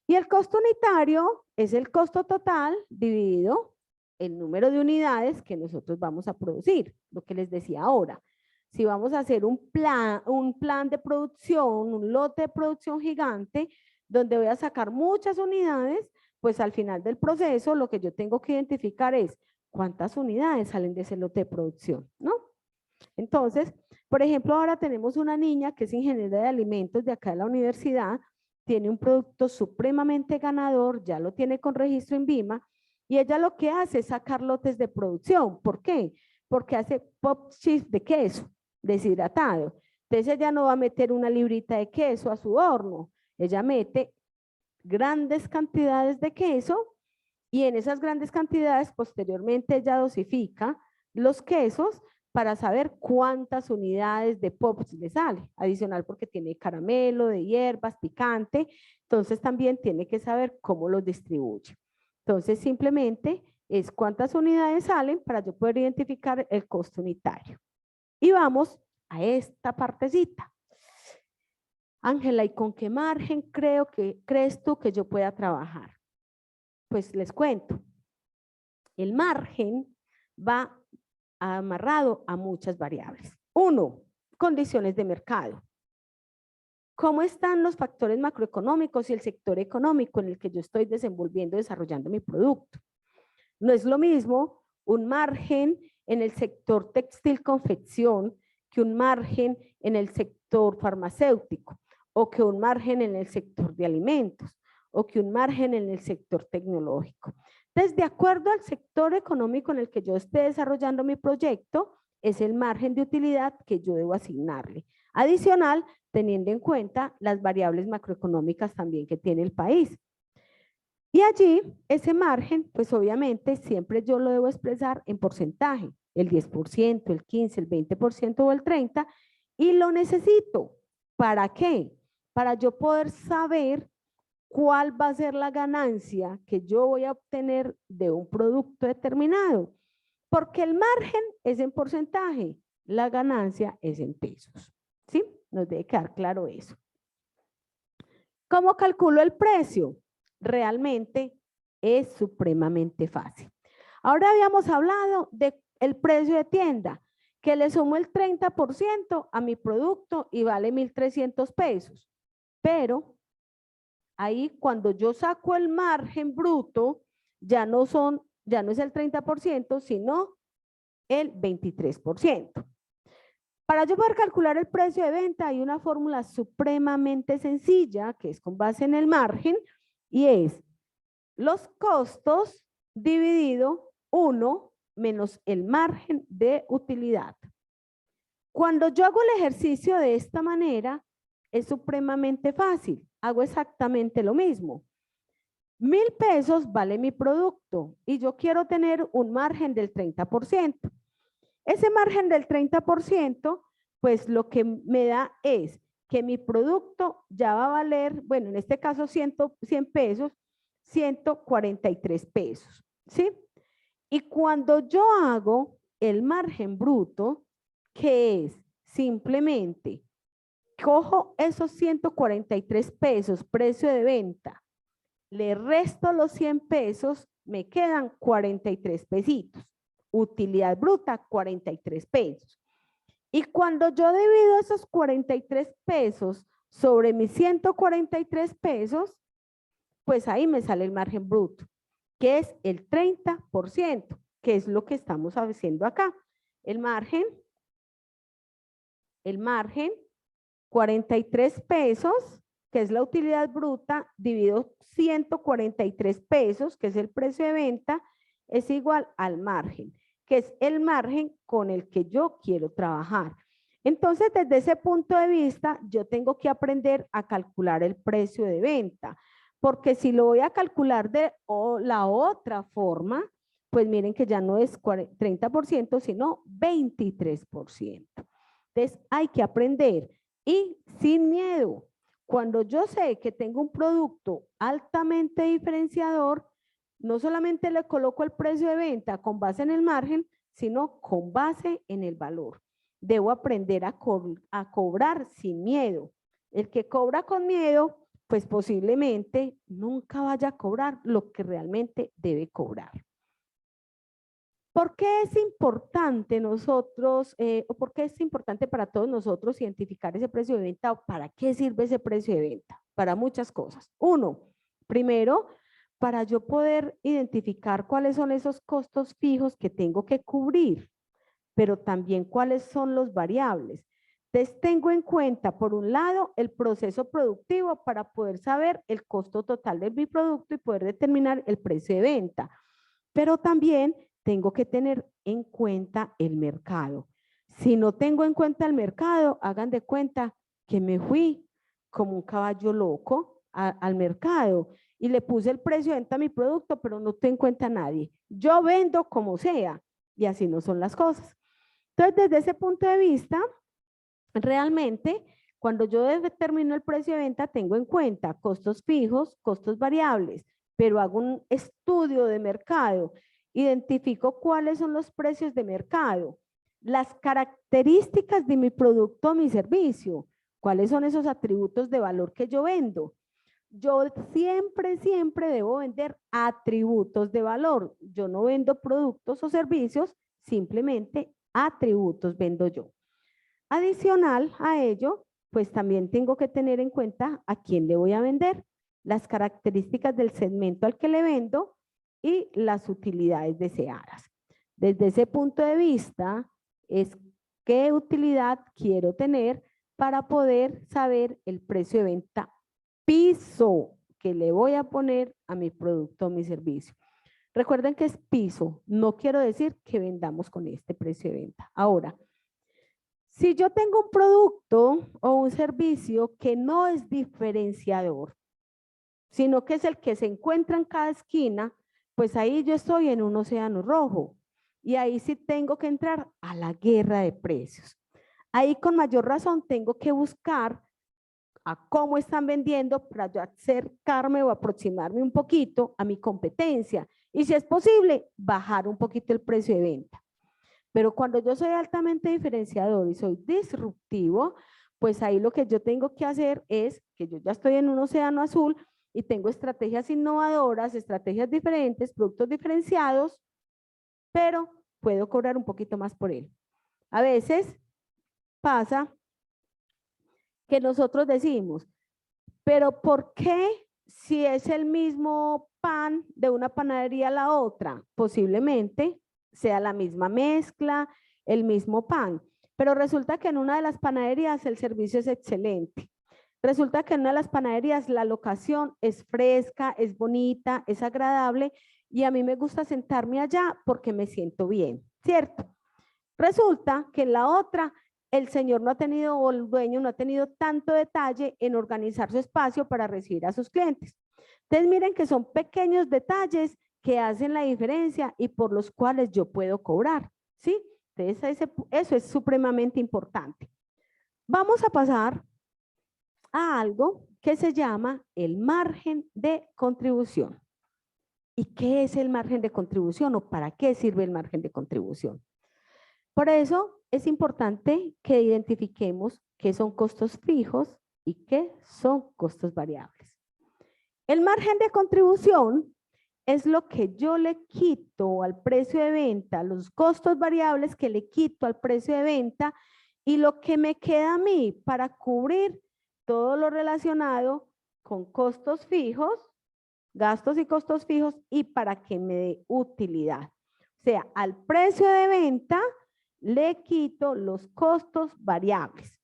Y el costo unitario es el costo total dividido el número de unidades que nosotros vamos a producir, lo que les decía ahora. Si vamos a hacer un plan de producción, un lote de producción gigante, donde voy a sacar muchas unidades, pues al final del proceso lo que yo tengo que identificar es cuántas unidades salen de ese lote de producción, ¿no? Entonces, por ejemplo, ahora tenemos una niña que es ingeniera de alimentos de acá de la universidad, tiene un producto supremamente ganador, ya lo tiene con registro en BIMA, y ella lo que hace es sacar lotes de producción. ¿Por qué? Porque hace pop chips de queso deshidratado. Entonces ella no va a meter una librita de queso a su horno, ella mete grandes cantidades de queso y en esas grandes cantidades posteriormente ella dosifica los quesos para saber cuántas unidades de pops le sale, adicional porque tiene caramelo, de hierbas, picante, entonces también tiene que saber cómo los distribuye. Entonces simplemente es cuántas unidades salen para yo poder identificar el costo unitario. Y vamos a esta partecita. Ángela, ¿y con qué margen crees tú que yo pueda trabajar? Pues les cuento. El margen va amarrado a muchas variables. 1, condiciones de mercado. ¿Cómo están los factores macroeconómicos y el sector económico en el que yo estoy desenvolviendo, desarrollando mi producto? No es lo mismo un margen en el sector textil confección que un margen en el sector farmacéutico o que un margen en el sector de alimentos o que un margen en el sector tecnológico. Entonces, de acuerdo al sector económico en el que yo esté desarrollando mi proyecto, es el margen de utilidad que yo debo asignarle. Adicional, teniendo en cuenta las variables macroeconómicas también que tiene el país. Y allí, ese margen, pues obviamente siempre yo lo debo expresar en porcentaje, el 10%, el 15%, el 20% o el 30%, y lo necesito. ¿Para qué? Para yo poder saber cuál va a ser la ganancia que yo voy a obtener de un producto determinado. Porque el margen es en porcentaje, la ganancia es en pesos. ¿Sí? Nos debe quedar claro eso. ¿Cómo calculo el precio? Realmente es supremamente fácil. Ahora habíamos hablado del precio de tienda, que le sumo el 30% a mi producto y vale 1.300 pesos. Pero ahí cuando yo saco el margen bruto, ya no es el 30%, sino el 23%. Para yo poder calcular el precio de venta hay una fórmula supremamente sencilla que es con base en el margen y es los costos dividido 1 menos el margen de utilidad. Cuando yo hago el ejercicio de esta manera, es supremamente fácil. Hago exactamente lo mismo. 1.000 pesos vale mi producto y yo quiero tener un margen del 30%. Ese margen del 30%, pues lo que me da es que mi producto ya va a valer, bueno, en este caso 100 pesos, 143 pesos, ¿sí? Y cuando yo hago el margen bruto, que es simplemente cojo esos 143 pesos, precio de venta, le resto los 100 pesos, me quedan 43 pesitos. Utilidad bruta, 43 pesos. Y cuando yo divido esos 43 pesos sobre mis 143 pesos, pues ahí me sale el margen bruto, que es el 30%, que es lo que estamos haciendo acá. El margen, 43 pesos, que es la utilidad bruta, dividido 143 pesos, que es el precio de venta, es igual al margen, que es el margen con el que yo quiero trabajar. Entonces, desde ese punto de vista, yo tengo que aprender a calcular el precio de venta, porque si lo voy a calcular de la otra forma, pues miren que ya no es 30%, sino 23%. Entonces, hay que aprender y sin miedo. Cuando yo sé que tengo un producto altamente diferenciador, no solamente le coloco el precio de venta con base en el margen, sino con base en el valor. Debo aprender a cobrar sin miedo. El que cobra con miedo, pues posiblemente nunca vaya a cobrar lo que realmente debe cobrar. ¿Por qué es importante nosotros, o por qué es importante para todos nosotros identificar ese precio de venta o para qué sirve ese precio de venta? Para muchas cosas. Uno, primero, para yo poder identificar cuáles son esos costos fijos que tengo que cubrir, pero también cuáles son los variables. Entonces, tengo en cuenta, por un lado, el proceso productivo para poder saber el costo total de mi producto y poder determinar el precio de venta, pero también tengo que tener en cuenta el mercado. Si no tengo en cuenta el mercado, hagan de cuenta que me fui como un caballo loco al mercado y le puse el precio de venta a mi producto, pero no tengo en cuenta a nadie. Yo vendo como sea y así no son las cosas. Entonces, desde ese punto de vista, realmente, cuando yo determino el precio de venta, tengo en cuenta costos fijos, costos variables, pero hago un estudio de mercado, identifico cuáles son los precios de mercado, las características de mi producto o mi servicio, cuáles son esos atributos de valor que yo vendo. Yo siempre debo vender atributos de valor. Yo no vendo productos o servicios, simplemente atributos vendo yo. Adicional a ello, pues también tengo que tener en cuenta a quién le voy a vender, las características del segmento al que le vendo y las utilidades deseadas. Desde ese punto de vista, es qué utilidad quiero tener para poder saber el precio de venta piso que le voy a poner a mi producto o mi servicio. Recuerden que es piso, no quiero decir que vendamos con este precio de venta. Ahora, si yo tengo un producto o un servicio que no es diferenciador, sino que es el que se encuentra en cada esquina, pues ahí yo estoy en un océano rojo y ahí sí tengo que entrar a la guerra de precios. Ahí con mayor razón tengo que buscar a cómo están vendiendo para yo acercarme o aproximarme un poquito a mi competencia y si es posible, bajar un poquito el precio de venta. Pero cuando yo soy altamente diferenciador y soy disruptivo, pues ahí lo que yo tengo que hacer es que yo ya estoy en un océano azul y tengo estrategias innovadoras, estrategias diferentes, productos diferenciados, pero puedo cobrar un poquito más por él. A veces pasa que nosotros decimos, pero ¿por qué si es el mismo pan de una panadería a la otra? Posiblemente sea la misma mezcla, el mismo pan, pero resulta que en una de las panaderías el servicio es excelente. Resulta que en una de las panaderías la locación es fresca, es bonita, es agradable y a mí me gusta sentarme allá porque me siento bien, ¿cierto? Resulta que en la otra el señor no ha tenido, o el dueño no ha tenido tanto detalle en organizar su espacio para recibir a sus clientes. Entonces miren que son pequeños detalles que hacen la diferencia y por los cuales yo puedo cobrar, ¿sí? Entonces eso es supremamente importante. Vamos a pasar a algo que se llama el margen de contribución. ¿Y qué es el margen de contribución o para qué sirve el margen de contribución? Por eso es importante que identifiquemos qué son costos fijos y qué son costos variables. El margen de contribución es lo que yo le quito al precio de venta, los costos variables que le quito al precio de venta y lo que me queda a mí para cubrir todo lo relacionado con costos fijos, gastos y costos fijos y para que me dé utilidad. O sea, al precio de venta le quito los costos variables.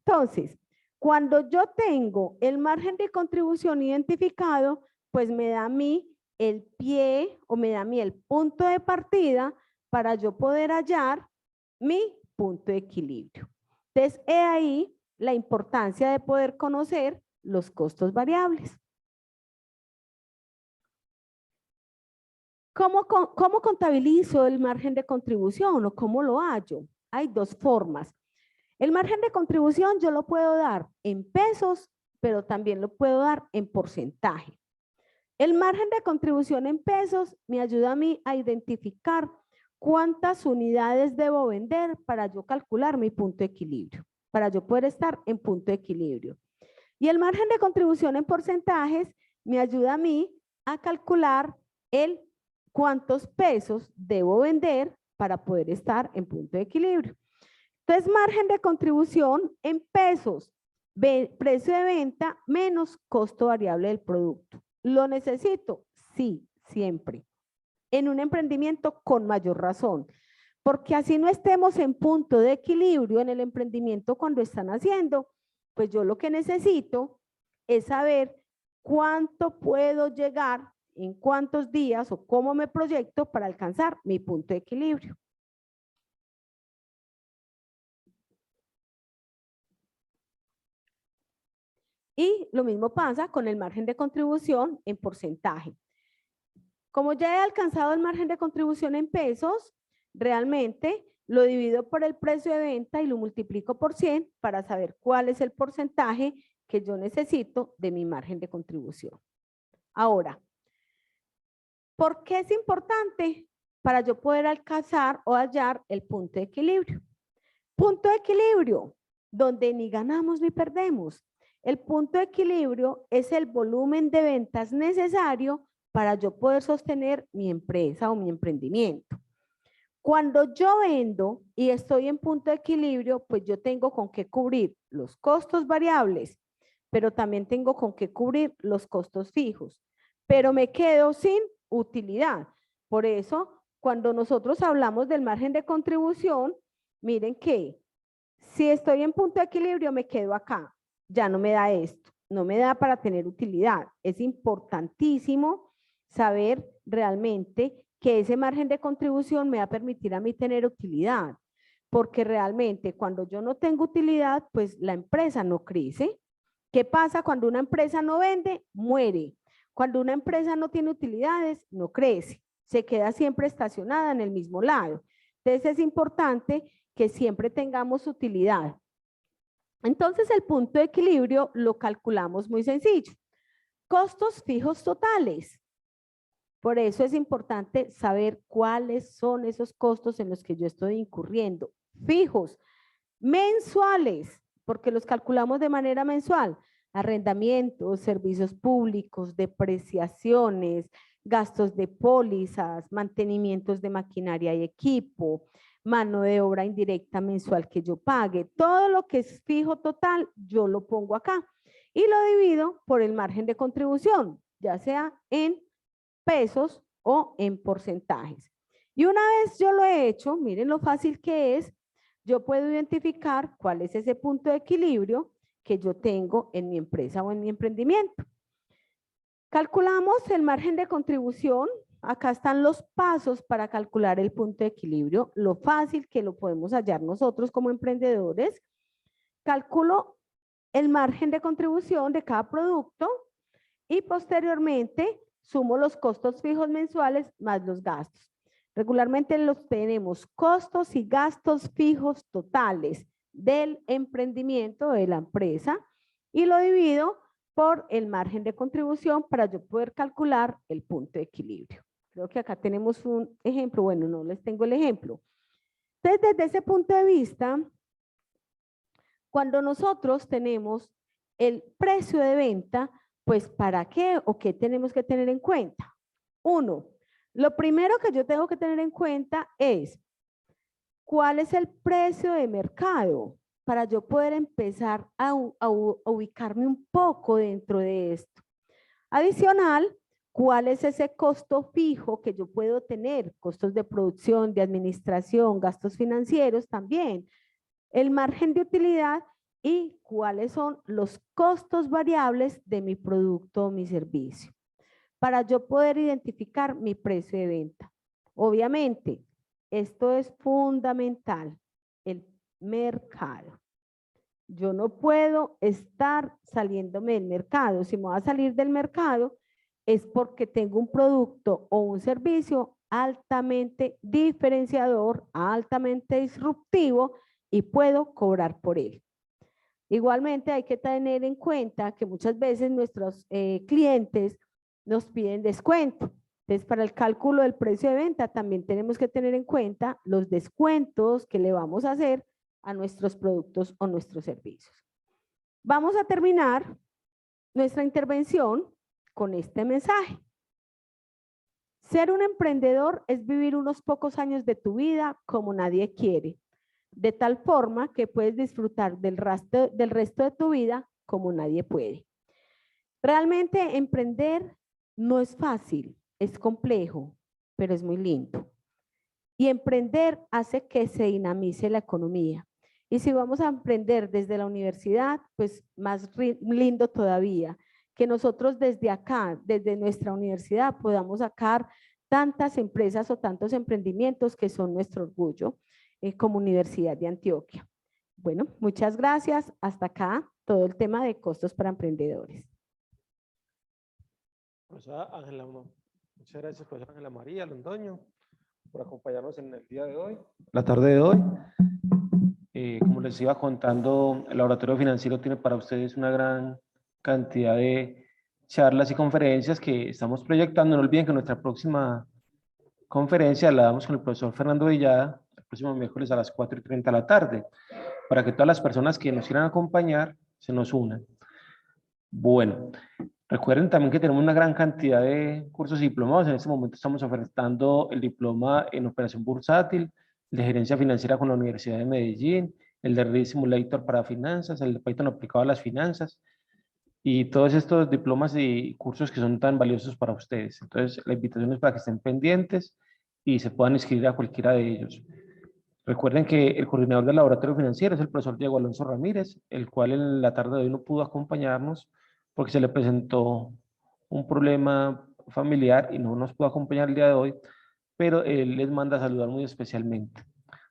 Entonces, cuando yo tengo el margen de contribución identificado, pues me da a mí el pie o me da a mí el punto de partida para yo poder hallar mi punto de equilibrio. Entonces, he ahí la importancia de poder conocer los costos variables. ¿Cómo contabilizo el margen de contribución o cómo lo hallo? Hay dos formas. El margen de contribución yo lo puedo dar en pesos, pero también lo puedo dar en porcentaje. El margen de contribución en pesos me ayuda a mí a identificar cuántas unidades debo vender para yo calcular mi punto de equilibrio, para yo poder estar en punto de equilibrio. Y el margen de contribución en porcentajes me ayuda a mí a calcular el cuántos pesos debo vender para poder estar en punto de equilibrio. Entonces, margen de contribución en pesos, precio de venta menos costo variable del producto. ¿Lo necesito? Sí, siempre. En un emprendimiento con mayor razón, porque así no estemos en punto de equilibrio en el emprendimiento cuando están haciendo, pues yo lo que necesito es saber cuánto puedo llegar, en cuántos días o cómo me proyecto para alcanzar mi punto de equilibrio. Y lo mismo pasa con el margen de contribución en porcentaje. Como ya he alcanzado el margen de contribución en pesos, realmente lo divido por el precio de venta y lo multiplico por 100 para saber cuál es el porcentaje que yo necesito de mi margen de contribución. Ahora, ¿por qué es importante? Para yo poder alcanzar o hallar el punto de equilibrio. Punto de equilibrio, donde ni ganamos ni perdemos. El punto de equilibrio es el volumen de ventas necesario para yo poder sostener mi empresa o mi emprendimiento. Cuando yo vendo y estoy en punto de equilibrio, pues yo tengo con qué cubrir los costos variables, pero también tengo con qué cubrir los costos fijos, pero me quedo sin utilidad. Por eso, cuando nosotros hablamos del margen de contribución, miren que si estoy en punto de equilibrio, me quedo acá. Ya no me da esto, no me da para tener utilidad. Es importantísimo saber realmente que ese margen de contribución me va a permitir a mí tener utilidad, porque realmente cuando yo no tengo utilidad, pues la empresa no crece. ¿Qué pasa cuando una empresa no vende? Muere. Cuando una empresa no tiene utilidades, no crece. Se queda siempre estacionada en el mismo lado. Entonces es importante que siempre tengamos utilidad. Entonces el punto de equilibrio lo calculamos muy sencillo. Costos fijos totales. Por eso es importante saber cuáles son esos costos en los que yo estoy incurriendo. Fijos, mensuales, porque los calculamos de manera mensual. Arrendamientos, servicios públicos, depreciaciones, gastos de pólizas, mantenimientos de maquinaria y equipo, mano de obra indirecta mensual que yo pague. Todo lo que es fijo total, yo lo pongo acá y lo divido por el margen de contribución, ya sea en pesos o en porcentajes. Y una vez yo lo he hecho, miren lo fácil que es, yo puedo identificar cuál es ese punto de equilibrio que yo tengo en mi empresa o en mi emprendimiento. Calculamos el margen de contribución acá están los pasos para calcular el punto de equilibrio, lo fácil que lo podemos hallar nosotros como emprendedores. Calculo el margen de contribución de cada producto y posteriormente sumo los costos fijos mensuales más los gastos. Regularmente los tenemos costos y gastos fijos totales del emprendimiento de la empresa y lo divido por el margen de contribución para yo poder calcular el punto de equilibrio. Creo que acá tenemos un ejemplo, bueno, no les tengo el ejemplo. Entonces, desde ese punto de vista, cuando nosotros tenemos el precio de venta, pues ¿para qué o qué tenemos que tener en cuenta? Uno, lo primero que yo tengo que tener en cuenta es cuál es el precio de mercado para yo poder empezar a ubicarme un poco dentro de esto. Adicional, ¿cuál es ese costo fijo que yo puedo tener? Costos de producción, de administración, gastos financieros también. El margen de utilidad y cuáles son los costos variables de mi producto o mi servicio para yo poder identificar mi precio de venta. Obviamente, esto es fundamental, el mercado. Yo no puedo estar saliéndome del mercado. Si me voy a salir del mercado es porque tengo un producto o un servicio altamente diferenciador, altamente disruptivo y puedo cobrar por él. Igualmente hay que tener en cuenta que muchas veces nuestros clientes nos piden descuento. Entonces, para el cálculo del precio de venta también tenemos que tener en cuenta los descuentos que le vamos a hacer a nuestros productos o nuestros servicios. Vamos a terminar nuestra intervención con este mensaje. Ser un emprendedor es vivir unos pocos años de tu vida como nadie quiere, de tal forma que puedes disfrutar del resto de tu vida como nadie puede. Realmente emprender no es fácil, es complejo, pero es muy lindo. Y emprender hace que se dinamice la economía. Y si vamos a emprender desde la universidad, pues más lindo todavía, que nosotros desde acá, desde nuestra universidad, podamos sacar tantas empresas o tantos emprendimientos que son nuestro orgullo como Universidad de Antioquia. Bueno, muchas gracias. Hasta acá todo el tema de costos para emprendedores. Profesora Ángela, muchas gracias, profesora Ángela María Londoño, por acompañarnos en el día de hoy, la tarde de hoy. Como les iba contando, el Laboratorio Financiero tiene para ustedes una gran cantidad de charlas y conferencias que estamos proyectando. No olviden que nuestra próxima conferencia la damos con el profesor Fernando Villada, el próximo miércoles a las 4:30 de la tarde, para que todas las personas que nos quieran acompañar se nos unan. Bueno, recuerden también que tenemos una gran cantidad de cursos y diplomados. En este momento estamos ofertando el diploma en operación bursátil, el de gerencia financiera con la Universidad de Medellín, el de Risk Simulator para finanzas, el de Python aplicado a las finanzas y todos estos diplomas y cursos que son tan valiosos para ustedes. Entonces, la invitación es para que estén pendientes y se puedan inscribir a cualquiera de ellos. Recuerden que el coordinador del laboratorio financiero es el profesor Diego Alonso Ramírez, el cual en la tarde de hoy no pudo acompañarnos porque se le presentó un problema familiar y no nos pudo acompañar el día de hoy, pero él les manda a saludar muy especialmente.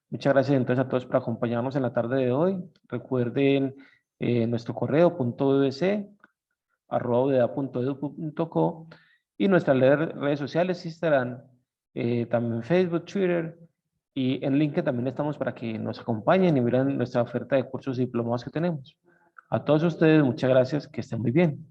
Muchas gracias entonces a todos por acompañarnos en la tarde de hoy. Recuerden nuestro correo .udc@udeda.edu.co y nuestras redes sociales estarán también Facebook, Twitter y en LinkedIn también estamos para que nos acompañen y miren nuestra oferta de cursos y diplomados que tenemos. A todos ustedes, muchas gracias, que estén muy bien.